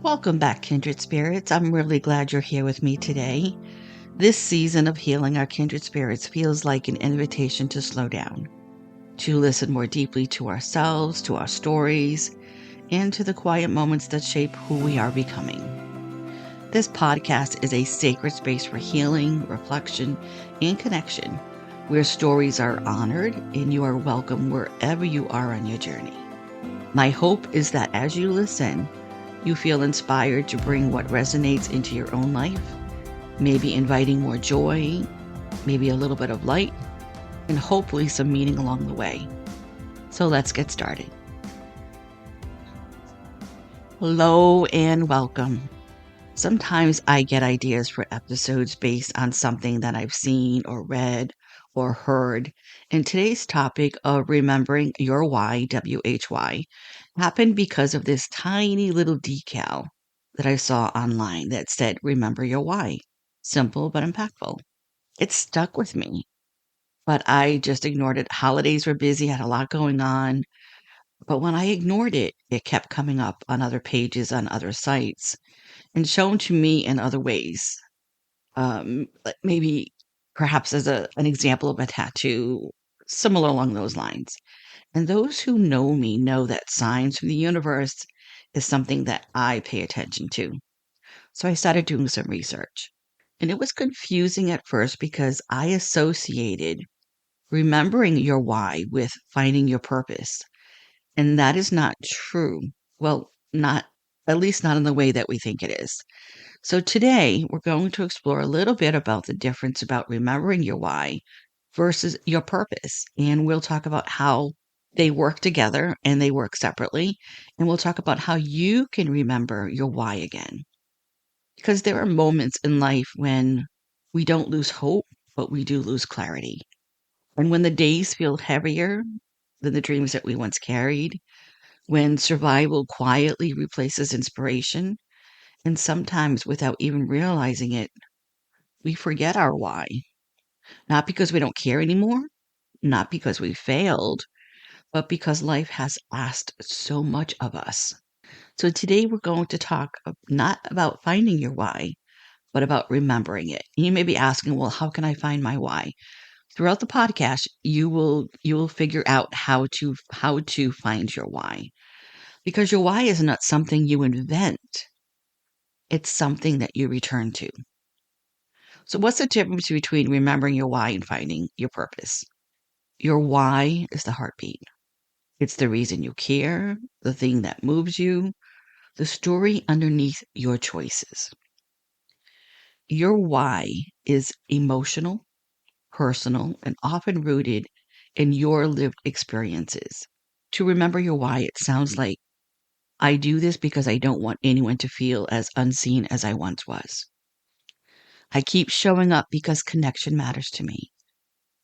Welcome back, kindred spirits. I'm really glad you're here with me today. This season of healing our kindred spirits feels like an invitation to slow down, to listen more deeply to ourselves, to our stories, and to the quiet moments that shape who we are becoming. This podcast is a sacred space for healing, reflection, and connection, where stories are honored and you are welcome wherever you are on your journey. My hope is that as you listen, you feel inspired to bring what resonates into your own life, maybe inviting more joy, maybe a little bit of light, and hopefully some meaning along the way. So let's get started. Hello and welcome. Sometimes I get ideas for episodes based on something that I've seen or read or heard. And today's topic of remembering your why, WHY, happened because of this tiny little decal that I saw online that said, remember your why. Simple but impactful. It stuck with me, but I just ignored it. Holidays were busy, had a lot going on. But when I ignored it, it kept coming up on other pages, on other sites, and shown to me in other ways. Maybe perhaps as an example of a tattoo, similar along those lines. And those who know me know that signs from the universe is something that I pay attention to. So I started doing some research. And it was confusing at first because I associated remembering your why with finding your purpose. And that is not true. Well, not at least not in the way that we think it is. So today we're going to explore a little bit about the difference about remembering your why versus your purpose. And we'll talk about how they work together and they work separately. And we'll talk about how you can remember your why again. Because there are moments in life when we don't lose hope, but we do lose clarity. And when the days feel heavier than the dreams that we once carried, when survival quietly replaces inspiration, and sometimes without even realizing it, we forget our why. Not because we don't care anymore, not because we failed, but because life has asked so much of us. So today we're going to talk not about finding your why, but about remembering it. And you may be asking, well, how can I find my why? Throughout the podcast, you will figure out how to find your why. Because your why is not something you invent. It's something that you return to. So what's the difference between remembering your why and finding your purpose? Your why is the heartbeat. It's the reason you care, the thing that moves you, the story underneath your choices. Your why is emotional, personal, and often rooted in your lived experiences. To remember your why, it sounds like, I do this because I don't want anyone to feel as unseen as I once was. I keep showing up because connection matters to me.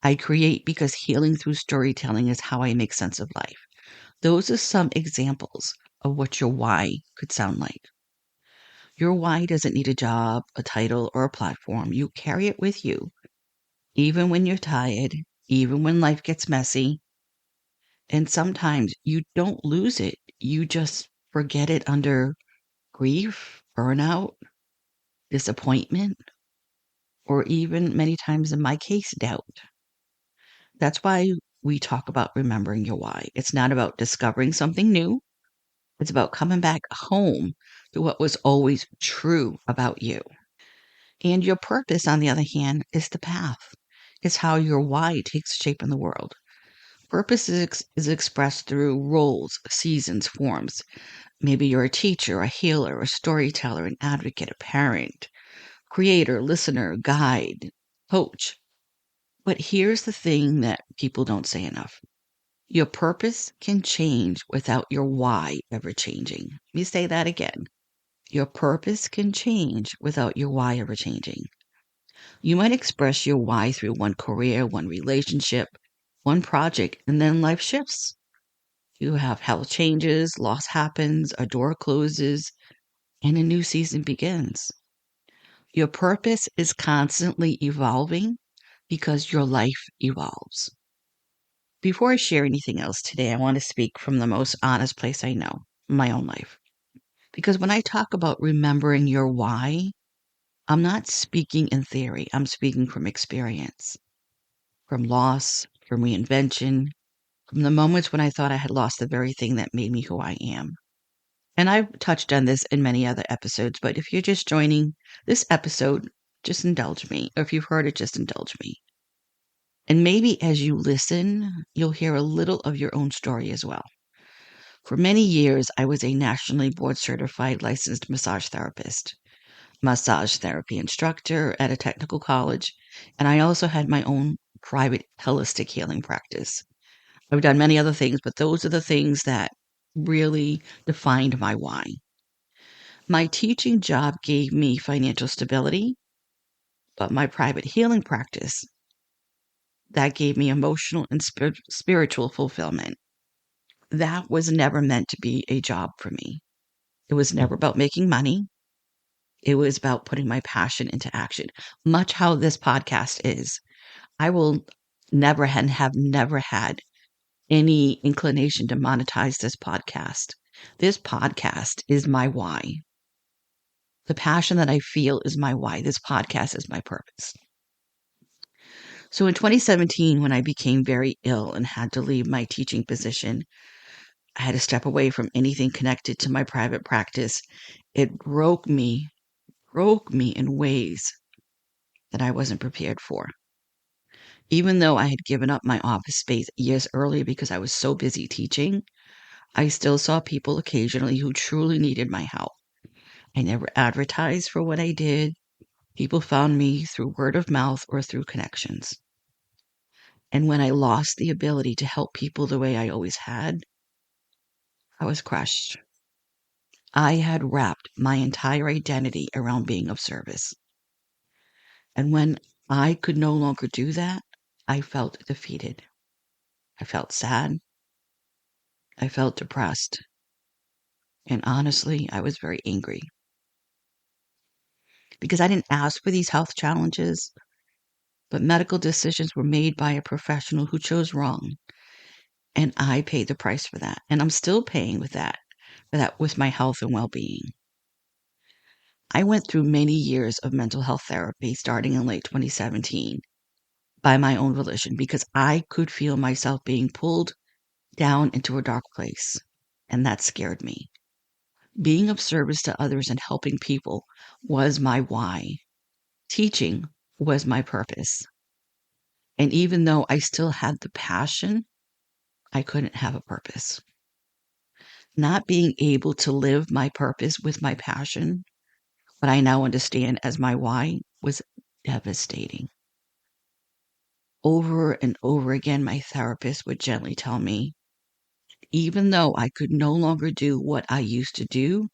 I create because healing through storytelling is how I make sense of life. Those are some examples of what your why could sound like. Your why doesn't need a job, a title, or a platform. You carry it with you, even when you're tired, even when life gets messy. And sometimes you don't lose it. You just forget it under grief, burnout, disappointment, or even many times in my case, doubt. That's why we talk about remembering your why. It's not about discovering something new. It's about coming back home to what was always true about you. And your purpose, on the other hand, is the path. It's how your why takes shape in the world. Purpose is expressed through roles, seasons, forms. Maybe you're a teacher, a healer, a storyteller, an advocate, a parent, creator, listener, guide, coach. But here's the thing that people don't say enough. Your purpose can change without your why ever changing. Let me say that again. Your purpose can change without your why ever changing. You might express your why through one career, one relationship, one project, and then life shifts. You have health changes, loss happens, a door closes, and a new season begins. Your purpose is constantly evolving because your life evolves. Before I share anything else today, I want to speak from the most honest place I know, my own life. Because when I talk about remembering your why, I'm not speaking in theory. I'm speaking from experience, from loss, from reinvention, from the moments when I thought I had lost the very thing that made me who I am. And I've touched on this in many other episodes, but if you're just joining this episode, just indulge me. Or if you've heard it, just indulge me. And maybe as you listen, you'll hear a little of your own story as well. For many years, I was a nationally board certified licensed massage therapist, massage therapy instructor at a technical college, and I also had my own private holistic healing practice. I've done many other things, but those are the things that really defined my why. My teaching job gave me financial stability, but my private healing practice, that gave me emotional and spiritual fulfillment. That was never meant to be a job for me. It was never about making money. It was about putting my passion into action, much how this podcast is. I will never and have never had any inclination to monetize this podcast. This podcast is my why. The passion that I feel is my why. This podcast is my purpose. So in 2017, when I became very ill and had to leave my teaching position, I had to step away from anything connected to my private practice. It broke me in ways that I wasn't prepared for. Even though I had given up my office space years earlier because I was so busy teaching, I still saw people occasionally who truly needed my help. I never advertised for what I did. People found me through word of mouth or through connections. And when I lost the ability to help people the way I always had, I was crushed. I had wrapped my entire identity around being of service. And when I could no longer do that, I felt defeated. I felt sad. I felt depressed. And honestly, I was very angry because I didn't ask for these health challenges, but medical decisions were made by a professional who chose wrong. And I paid the price for that. And I'm still paying for that with my health and well-being. I went through many years of mental health therapy starting in late 2017 by my own volition because I could feel myself being pulled down into a dark place. And that scared me. Being of service to others and helping people was my why. Teaching was my purpose. And even though I still had the passion, I couldn't have a purpose. Not being able to live my purpose with my passion, what I now understand as my why, was devastating. Over and over again, my therapist would gently tell me, even though I could no longer do what I used to do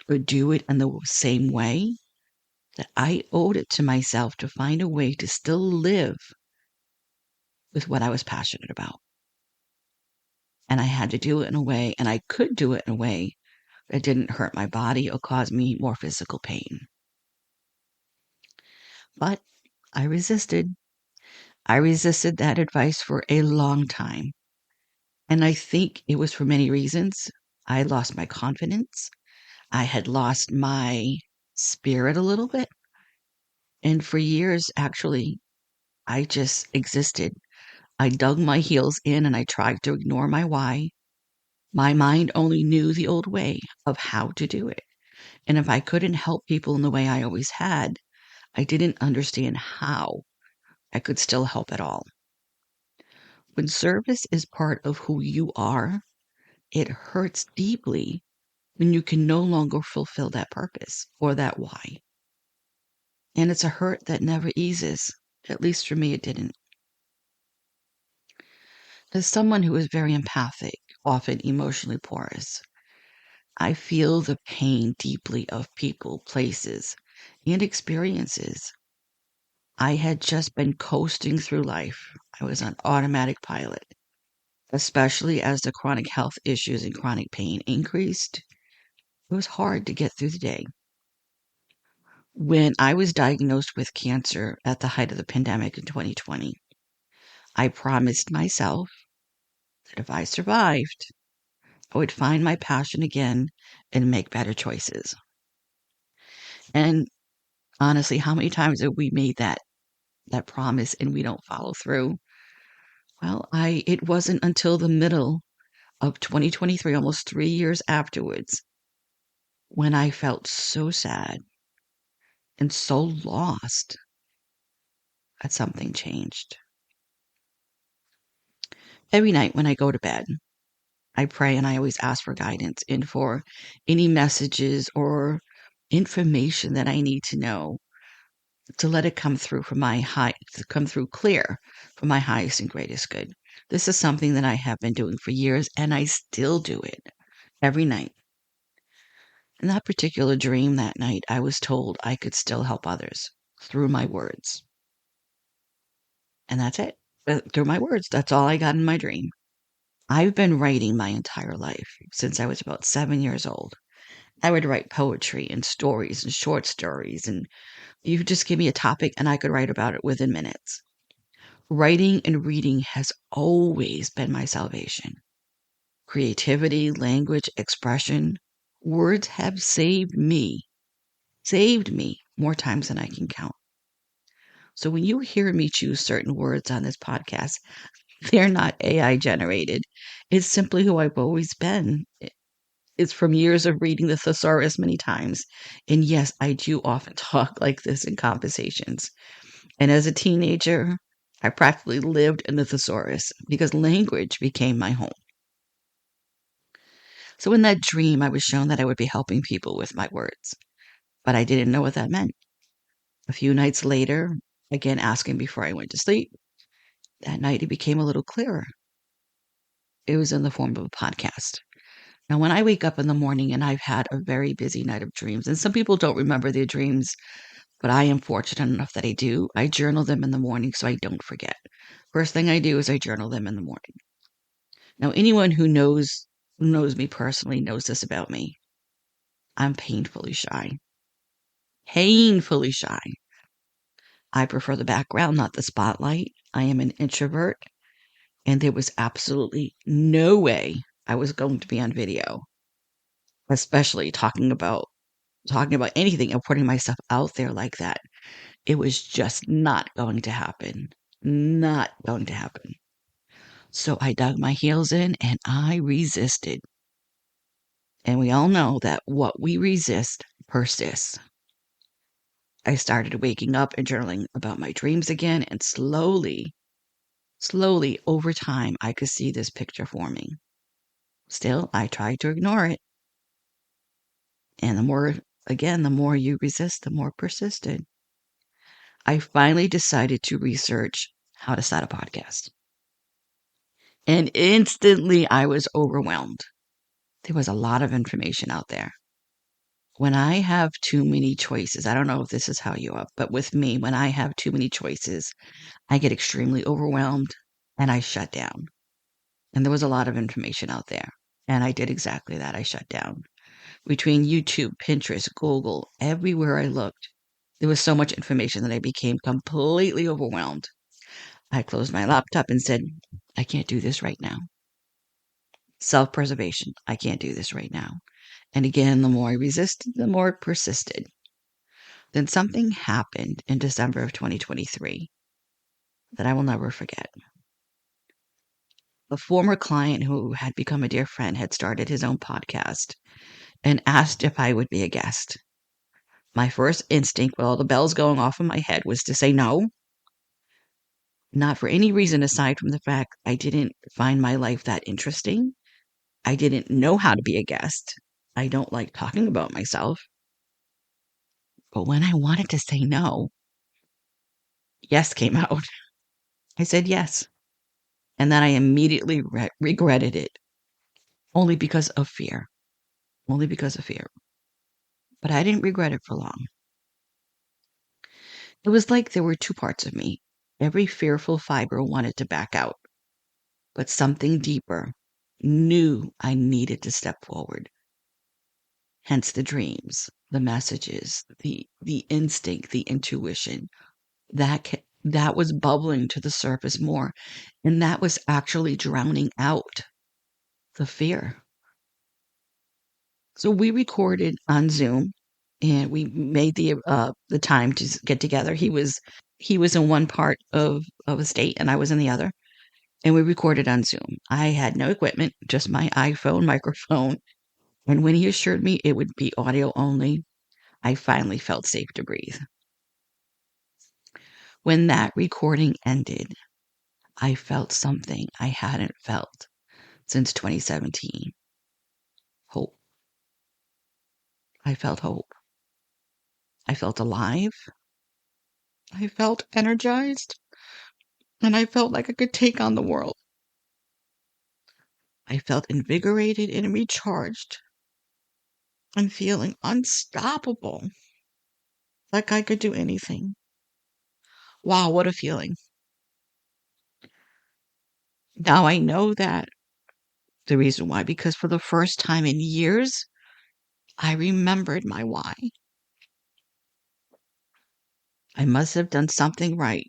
or do it in the same way, that I owed it to myself to find a way to still live with what I was passionate about. And I had to do it in a way, and I could do it in a way that didn't hurt my body or cause me more physical pain. But I resisted. I resisted that advice for a long time. And I think it was for many reasons. I lost my confidence. I had lost my spirit a little bit. And for years, actually, I just existed. I dug my heels in and I tried to ignore my why. My mind only knew the old way of how to do it. And if I couldn't help people in the way I always had, I didn't understand how I could still help at all. When service is part of who you are, it hurts deeply when you can no longer fulfill that purpose or that why. And it's a hurt that never eases. At least for me, it didn't. As someone who is very empathic, often emotionally porous, I feel the pain deeply of people, places, and experiences. I had just been coasting through life. I was on automatic pilot, especially as the chronic health issues and chronic pain increased. It was hard to get through the day. When I was diagnosed with cancer at the height of the pandemic in 2020, I promised myself that if I survived, I would find my passion again and make better choices. And honestly, how many times have we made that promise and we don't follow through? Well, it wasn't until the middle of 2023, almost 3 years afterwards, when I felt so sad and so lost that something changed. Every night when I go to bed, I pray and I always ask for guidance and for any messages or information that I need to know to let it come through to come through clear for my highest and greatest good. This is something that I have been doing for years and I still do it every night. In that particular dream that night, I was told I could still help others through my words. And that's it. Through my words. That's all I got in my dream. I've been writing my entire life since I was about 7 years old. I would write poetry and stories and short stories, and you could just give me a topic and I could write about it within minutes. Writing and reading has always been my salvation. Creativity, language, expression, words have saved me more times than I can count. So when you hear me choose certain words on this podcast, they're not AI generated. It's simply who I've always been. It's from years of reading the thesaurus many times. And yes, I do often talk like this in conversations. And as a teenager, I practically lived in the thesaurus because language became my home. So in that dream, I was shown that I would be helping people with my words, but I didn't know what that meant. A few nights later, again asking before I went to sleep, that night it became a little clearer. It was in the form of a podcast. Now, when I wake up in the morning and I've had a very busy night of dreams, and some people don't remember their dreams, but I am fortunate enough that I do, I journal them in the morning so I don't forget. First thing I do is I journal them in the morning. Now, anyone who knows me personally knows this about me. I'm painfully shy. Painfully shy. I prefer the background, not the spotlight. I am an introvert, and there was absolutely no way I was going to be on video, especially talking about anything and putting myself out there like that. It was just not going to happen. Not going to happen. So I dug my heels in and I resisted. And we all know that what we resist persists. I started waking up and journaling about my dreams again, and slowly over time, I could see this picture forming. Still, I tried to ignore it. And the more you resist, the more persisted. I finally decided to research how to start a podcast. And instantly I was overwhelmed. There was a lot of information out there. When I have too many choices, I don't know if this is how you are, but with me, when I have too many choices, I get extremely overwhelmed and I shut down. And there was a lot of information out there. And I did exactly that. I shut down. Between YouTube, Pinterest, Google, everywhere I looked, there was so much information that I became completely overwhelmed. I closed my laptop and said, I can't do this right now. Self-preservation. I can't do this right now. And again, the more I resisted, the more it persisted. Then something happened in December of 2023 that I will never forget. A former client who had become a dear friend had started his own podcast and asked if I would be a guest. My first instinct, with all the bells going off in my head, was to say no. Not for any reason aside from the fact I didn't find my life that interesting. I didn't know how to be a guest. I don't like talking about myself. But when I wanted to say no, yes came out. I said yes. And then I immediately regretted it, only because of fear. Only because of fear. But I didn't regret it for long. It was like there were two parts of me. Every fearful fiber wanted to back out, but something deeper knew I needed to step forward. Hence the dreams, the messages, the instinct, the intuition that was bubbling to the surface more, and that was actually drowning out the fear. So we recorded on Zoom, and we made the time to get together. He was in one part of a state, and I was in the other, and we recorded on Zoom. I had no equipment, just my iPhone microphone, and when he assured me it would be audio only, I finally felt safe to breathe. When that recording ended, I felt something I hadn't felt since 2017. Hope. I felt hope. I felt alive. I felt energized. And I felt like I could take on the world. I felt invigorated and recharged and feeling unstoppable, like I could do anything. Wow, what a feeling. Now I know that the reason why, because for the first time in years, I remembered my why. I must have done something right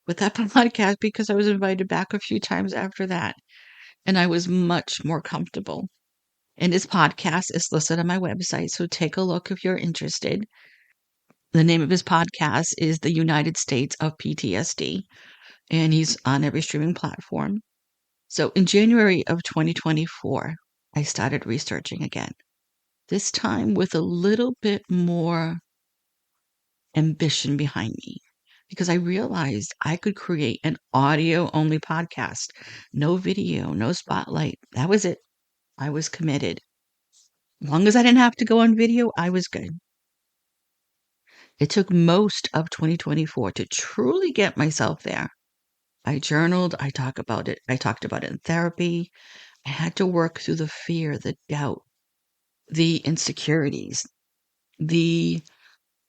with that podcast because I was invited back a few times after that, and I was much more comfortable. And his podcast is listed on my website, so take a look if you're interested. The name of his podcast is The United States of PTSD, and he's on every streaming platform. So in January of 2024, I started researching again, this time with a little bit more ambition behind me, because I realized I could create an audio only podcast. No video, no spotlight. That was it. I was committed. As long as I didn't have to go on video, I was good. It took most of 2024 to truly get myself there. I journaled, I talked about it in therapy. I had to work through the fear, the doubt, the insecurities, the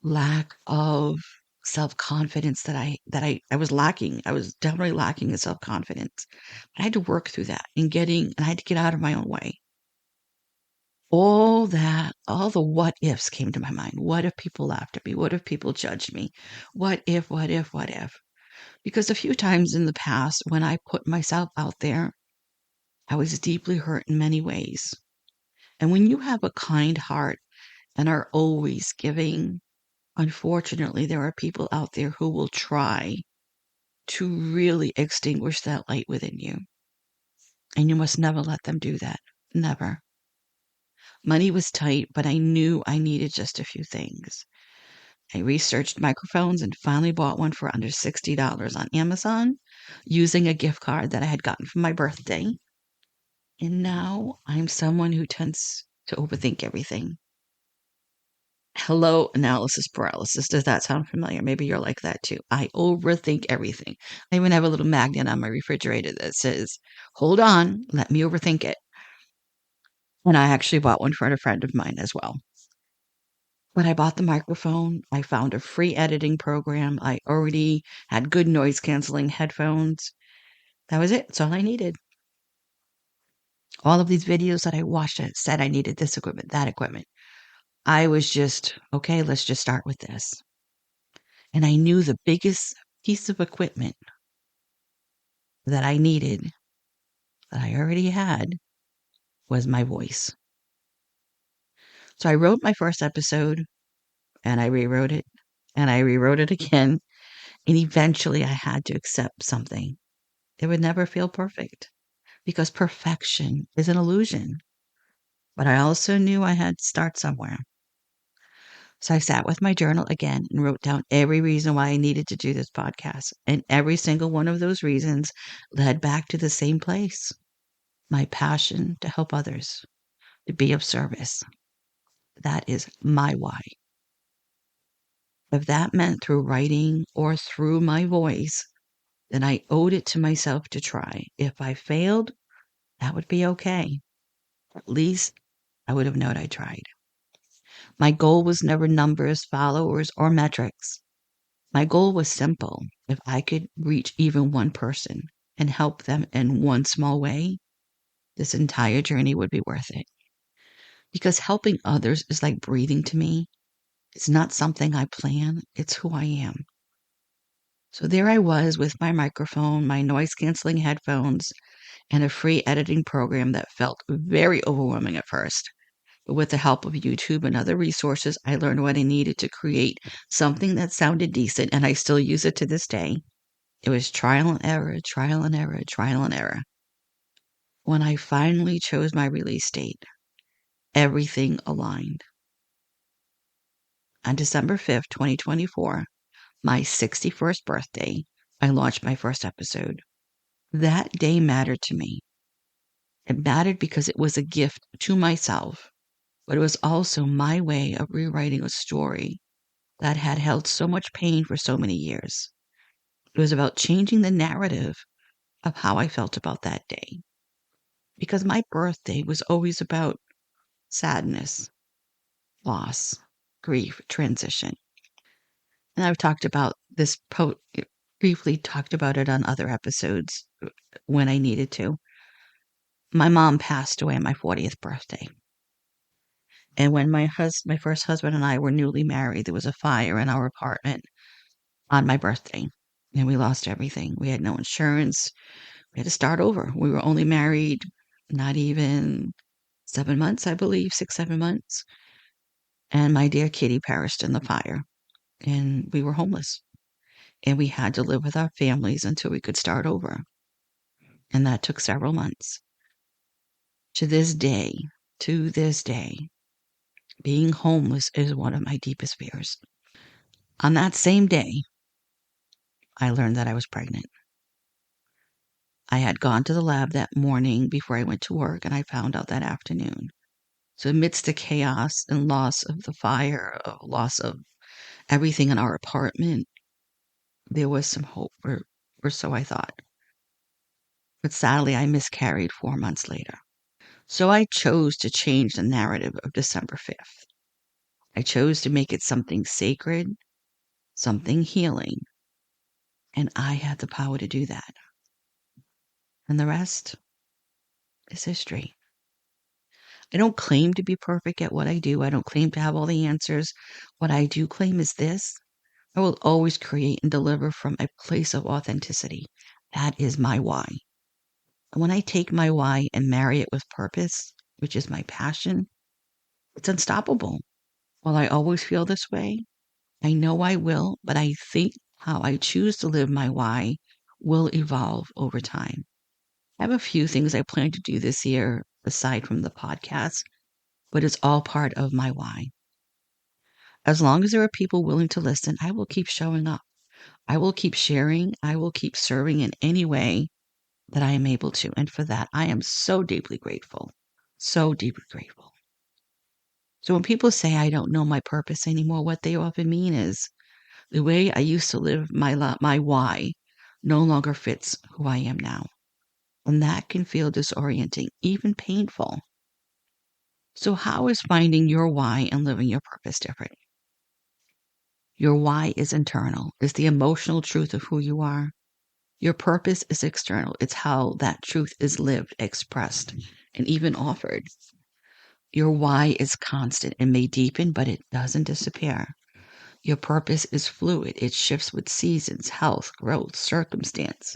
lack of self-confidence that I was lacking. I was definitely lacking in self-confidence. I had to work through that and I had to get out of my own way. All the what ifs came to my mind. What if people laughed at me? What if people judged me? What if, what if, what if? Because a few times in the past, when I put myself out there, I was deeply hurt in many ways. And when you have a kind heart and are always giving, unfortunately, there are people out there who will try to really extinguish that light within you. And you must never let them do that. Never. Money was tight, but I knew I needed just a few things. I researched microphones and finally bought one for under $60 on Amazon using a gift card that I had gotten for my birthday. And now I'm someone who tends to overthink everything. Hello, analysis paralysis. Does that sound familiar? Maybe you're like that too. I overthink everything. I even have a little magnet on my refrigerator that says, hold on, let me overthink it. And I actually bought one for a friend of mine as well. When I bought the microphone, I found a free editing program. I already had good noise canceling headphones. That was it. That's all I needed. All of these videos that I watched that said I needed this equipment, that equipment. I was just, okay, let's just start with this. And I knew the biggest piece of equipment that I needed, that I already had, was my voice. So I wrote my first episode, and I rewrote it, and I rewrote it again. And eventually I had to accept something. It would never feel perfect because perfection is an illusion. But I also knew I had to start somewhere. So I sat with my journal again and wrote down every reason why I needed to do this podcast. And every single one of those reasons led back to the same place: my passion to help others, to be of service. That is my why. If that meant through writing or through my voice, then I owed it to myself to try. If I failed, that would be okay. At least I would have known I tried. My goal was never numbers, followers, or metrics. My goal was simple. If I could reach even one person and help them in one small way, this entire journey would be worth it. Because helping others is like breathing to me. It's not something I plan, it's who I am. So there I was with my microphone, my noise canceling headphones, and a free editing program that felt very overwhelming at first. With the help of YouTube and other resources, I learned what I needed to create something that sounded decent, and I still use it to this day. It was trial and error, trial and error, trial and error. When I finally chose my release date, everything aligned. On December 5th, 2024, my 61st birthday, I launched my first episode. That day mattered to me. It mattered because it was a gift to myself, but it was also my way of rewriting a story that had held so much pain for so many years. It was about changing the narrative of how I felt about that day. Because my birthday was always about sadness, loss, grief, transition. And I've talked about this, briefly talked about it on other episodes when I needed to. My mom passed away on my 40th birthday. And when my first husband and I were newly married, there was a fire in our apartment on my birthday, and we lost everything. We had no insurance. We had to start over. We were only married not even 7 months, I believe, 6, 7 months. And my dear Kitty perished in the fire, and we were homeless. And we had to live with our families until we could start over. And that took several months. To this day, being homeless is one of my deepest fears. On that same day, I learned that I was pregnant. I had gone to the lab that morning before I went to work, and I found out that afternoon. So amidst the chaos and loss of the fire, loss of everything in our apartment, there was some hope, or so I thought. But sadly, I miscarried 4 months later. So I chose to change the narrative of December 5th. I chose to make it something sacred, something healing, and I had the power to do that. And the rest is history. I don't claim to be perfect at what I do. I don't claim to have all the answers. What I do claim is this: I will always create and deliver from a place of authenticity. That is my why. And when I take my why and marry it with purpose, which is my passion, it's unstoppable. Will I always feel this way? I know I will, but I think how I choose to live my why will evolve over time. I have a few things I plan to do this year aside from the podcast, but it's all part of my why. As long as there are people willing to listen, I will keep showing up. I will keep sharing. I will keep serving in any way that I am able to. And for that, I am so deeply grateful. So deeply grateful. So when people say I don't know my purpose anymore, what they often mean is the way I used to live my why no longer fits who I am now. And that can feel disorienting, even painful. So how is finding your why and living your purpose different? Your why is internal. It's the emotional truth of who you are. Your purpose is external. It's how that truth is lived, expressed, and even offered. Your why is constant. It may deepen, but it doesn't disappear. Your purpose is fluid. It shifts with seasons, health, growth, circumstance.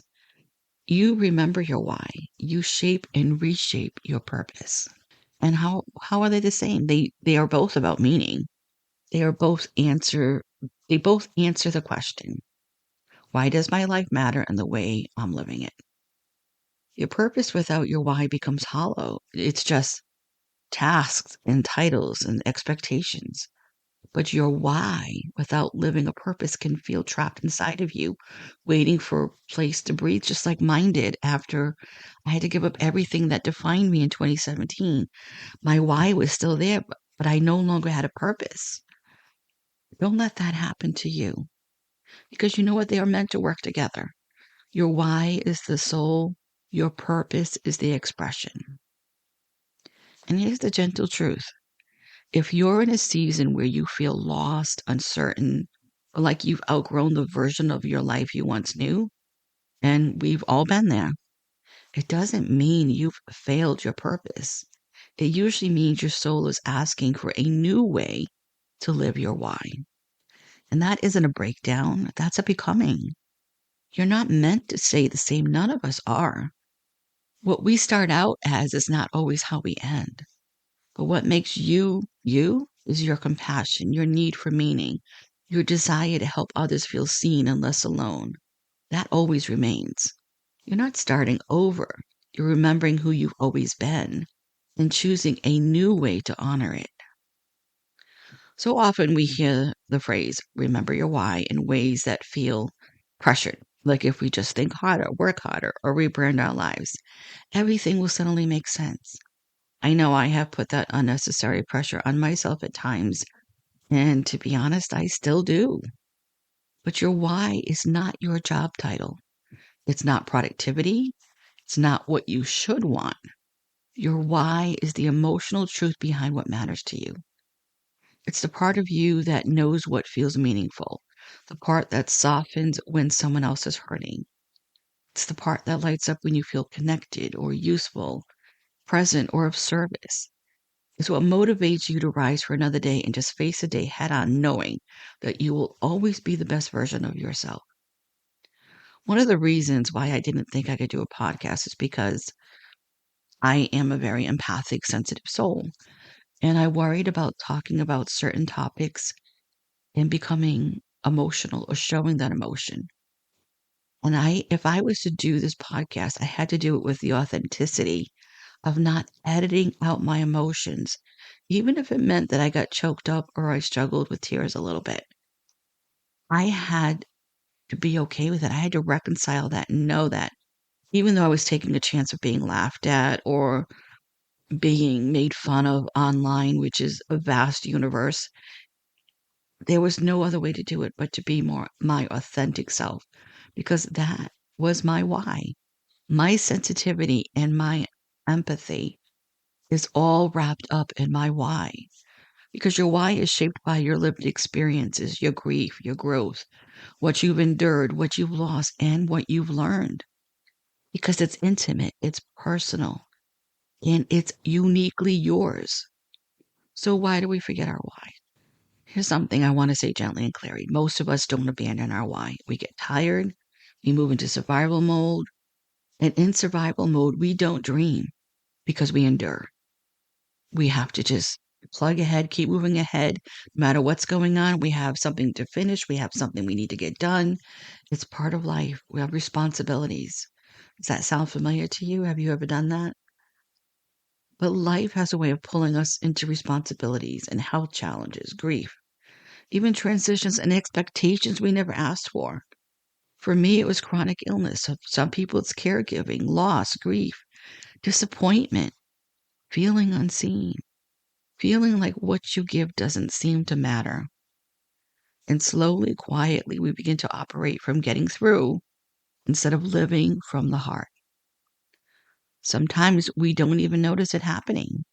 You remember your why. You shape and reshape your purpose. And how are they the same? They are both about meaning. They both answer the question, why does my life matter and the way I'm living it? Your purpose without your why becomes hollow. It's just tasks and titles and expectations. But your why without living a purpose can feel trapped inside of you, waiting for a place to breathe, just like mine did after I had to give up everything that defined me in 2017. My why was still there, but I no longer had a purpose. Don't let that happen to you, because you know what? They are meant to work together. Your why is the soul, your purpose is the expression. And here's the gentle truth. If you're in a season where you feel lost, uncertain, or like you've outgrown the version of your life you once knew, and we've all been there, it doesn't mean you've failed your purpose. It usually means your soul is asking for a new way to live your why. And that isn't a breakdown, that's a becoming. You're not meant to stay the same. None of us are. What we start out as is not always how we end. But what makes you you is your compassion, your need for meaning, your desire to help others feel seen and less alone. That always remains. You're not starting over. You're remembering who you've always been and choosing a new way to honor it. So often we hear the phrase, remember your why, in ways that feel pressured. Like if we just think harder, work harder, or rebrand our lives, everything will suddenly make sense. I know I have put that unnecessary pressure on myself at times, and to be honest, I still do. But your why is not your job title. It's not productivity. It's not what you should want. Your why is the emotional truth behind what matters to you. It's the part of you that knows what feels meaningful, the part that softens when someone else is hurting. It's the part that lights up when you feel connected or useful, present, or of service. It's what motivates you to rise for another day and just face the day head on, knowing that you will always be the best version of yourself. One of the reasons why I didn't think I could do a podcast is because I am a very empathic, sensitive soul. And I worried about talking about certain topics and becoming emotional or showing that emotion. And if I was to do this podcast, I had to do it with the authenticity of not editing out my emotions, even if it meant that I got choked up or I struggled with tears a little bit. I had to be okay with it. I had to reconcile that and know that even though I was taking a chance of being laughed at or being made fun of online, which is a vast universe, there was no other way to do it but to be more my authentic self because that was my why. My sensitivity and my empathy is all wrapped up in my why because your why is shaped by your lived experiences, your grief, your growth, what you've endured, what you've lost, and what you've learned because it's intimate, it's personal, and it's uniquely yours. So why do we forget our why? Here's something I want to say gently and clearly. Most of us don't abandon our why. We get tired, we move into survival mode, and in survival mode, we don't dream because we endure. We have to just plug ahead, keep moving ahead. No matter what's going on, we have something to finish, we have something we need to get done. It's part of life. We have responsibilities. Does that sound familiar to you? Have you ever done that? But life has a way of pulling us into responsibilities and health challenges, grief, even transitions and expectations we never asked for. For me, it was chronic illness. Some people, it's caregiving, loss, grief, disappointment, feeling unseen, feeling like what you give doesn't seem to matter. And slowly, quietly, we begin to operate from getting through instead of living from the heart. Sometimes we don't even notice it happening.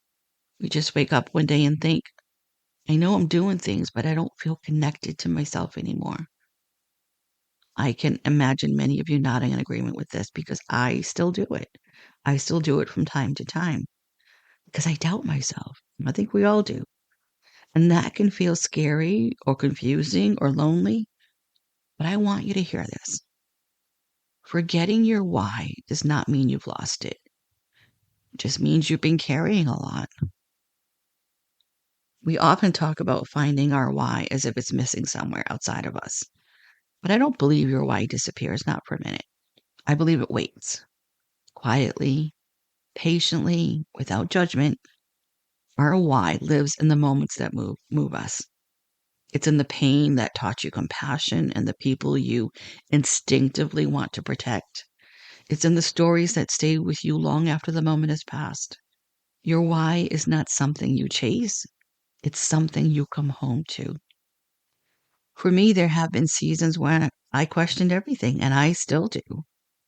We just wake up one day and think, I know I'm doing things, but I don't feel connected to myself anymore. I can imagine many of you nodding in agreement with this because I still do it. I still do it from time to time because I doubt myself. I think we all do. And that can feel scary or confusing or lonely. But I want you to hear this. Forgetting your why does not mean you've lost it. It just means you've been carrying a lot. We often talk about finding our why as if it's missing somewhere outside of us. But I don't believe your why disappears, not for a minute. I believe it waits quietly, patiently, without judgment. Our why lives in the moments that move us. It's in the pain that taught you compassion and the people you instinctively want to protect. It's in the stories that stay with you long after the moment has passed. Your why is not something you chase, it's something you come home to. For me, there have been seasons when I questioned everything, and I still do.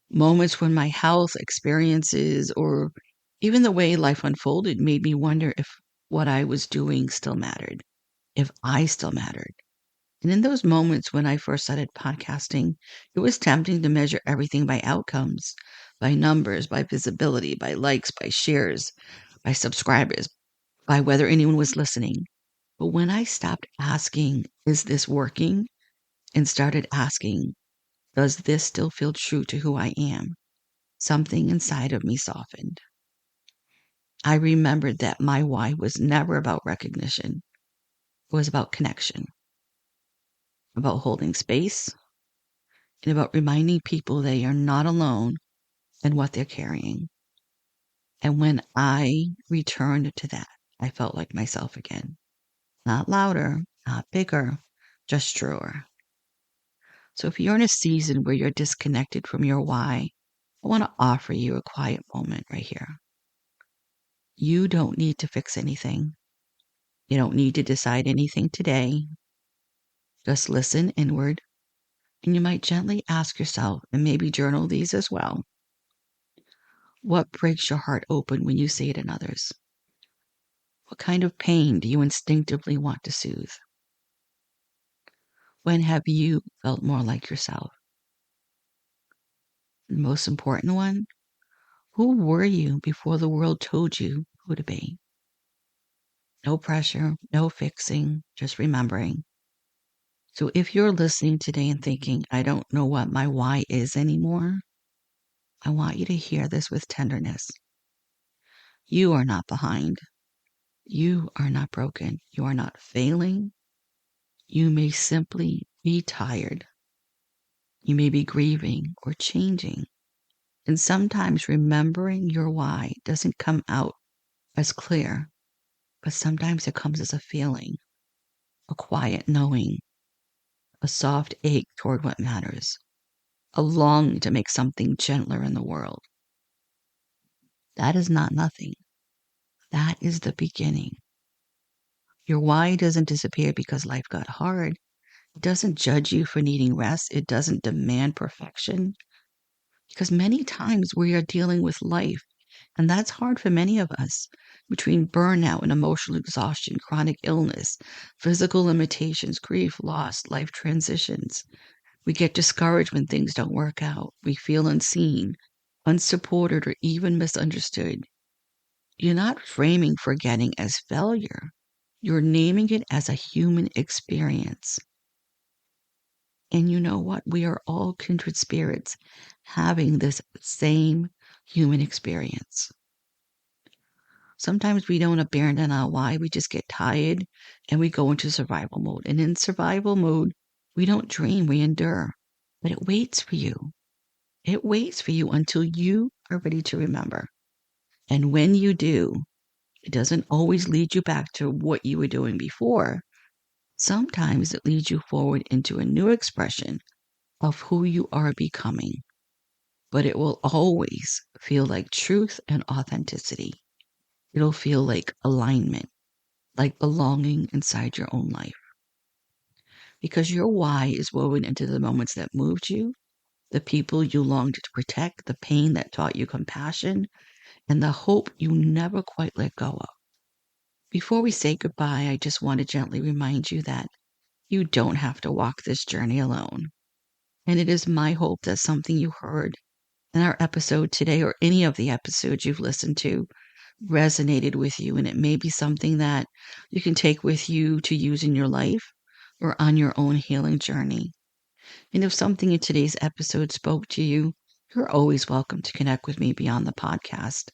Moments when my health, experiences, or even the way life unfolded made me wonder if what I was doing still mattered, if I still mattered. And in those moments when I first started podcasting, it was tempting to measure everything by outcomes, by numbers, by visibility, by likes, by shares, by subscribers, by whether anyone was listening. But when I stopped asking, is this working? And started asking, does this still feel true to who I am? Something inside of me softened. I remembered that my why was never about recognition. It was about connection, about holding space, and about reminding people they are not alone in what they're carrying. And when I returned to that, I felt like myself again. Not louder, not bigger, just truer. So if you're in a season where you're disconnected from your why, I want to offer you a quiet moment right here. You don't need to fix anything. You don't need to decide anything today. Just listen inward, and you might gently ask yourself, and maybe journal these as well, what breaks your heart open when you see it in others? What kind of pain do you instinctively want to soothe? When have you felt more like yourself? The most important one, who were you before the world told you who to be? No pressure, no fixing, just remembering. So if you're listening today and thinking, I don't know what my why is anymore, I want you to hear this with tenderness. You are not behind. You are not broken. You are not failing. You may simply be tired. You may be grieving or changing. And sometimes remembering your why doesn't come out as clear, but sometimes it comes as a feeling, a quiet knowing, a soft ache toward what matters, a longing to make something gentler in the world. That is not nothing. That is the beginning. Your why doesn't disappear because life got hard. It doesn't judge you for needing rest. It doesn't demand perfection. Because many times we are dealing with life, and that's hard for many of us, between burnout and emotional exhaustion, chronic illness, physical limitations, grief, loss, life transitions. We get discouraged when things don't work out. We feel unseen, unsupported, or even misunderstood. You're not framing forgetting as failure. You're naming it as a human experience. And you know what? We are all kindred spirits having this same human experience. Sometimes we don't abandon our why. We just get tired and we go into survival mode. And in survival mode, we don't dream, we endure. But it waits for you. It waits for you until you are ready to remember. And when you do, it doesn't always lead you back to what you were doing before. Sometimes it leads you forward into a new expression of who you are becoming. But it will always feel like truth and authenticity. It'll feel like alignment, like belonging inside your own life. Because your why is woven into the moments that moved you, the people you longed to protect, the pain that taught you compassion, and the hope you never quite let go of. Before we say goodbye, I just want to gently remind you that you don't have to walk this journey alone. And it is my hope that something you heard in our episode today or any of the episodes you've listened to resonated with you, and it may be something that you can take with you to use in your life or on your own healing journey. And if something in today's episode spoke to you, you're always welcome to connect with me beyond the podcast.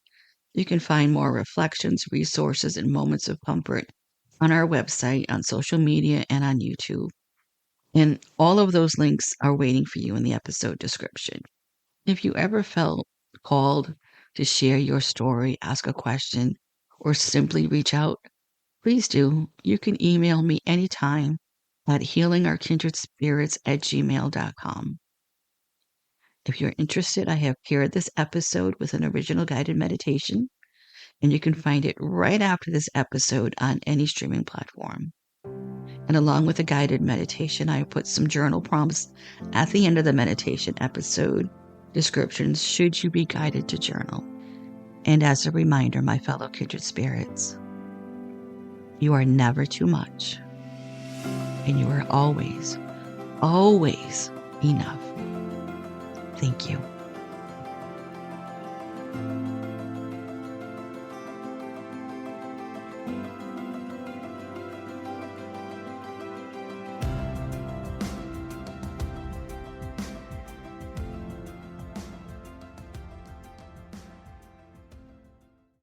You can find more reflections, resources, and moments of comfort on our website, on social media, and on YouTube. And all of those links are waiting for you in the episode description. If you ever felt called to share your story, ask a question, or simply reach out, please do. You can email me anytime at healingourkindredspirits@gmail.com. If you're interested, I have paired this episode with an original guided meditation, and you can find it right after this episode on any streaming platform. And along with the guided meditation, I put some journal prompts at the end of the meditation episode descriptions should you be guided to journal. And as a reminder, my fellow kindred spirits, you are never too much, and you are always, always enough. Thank you.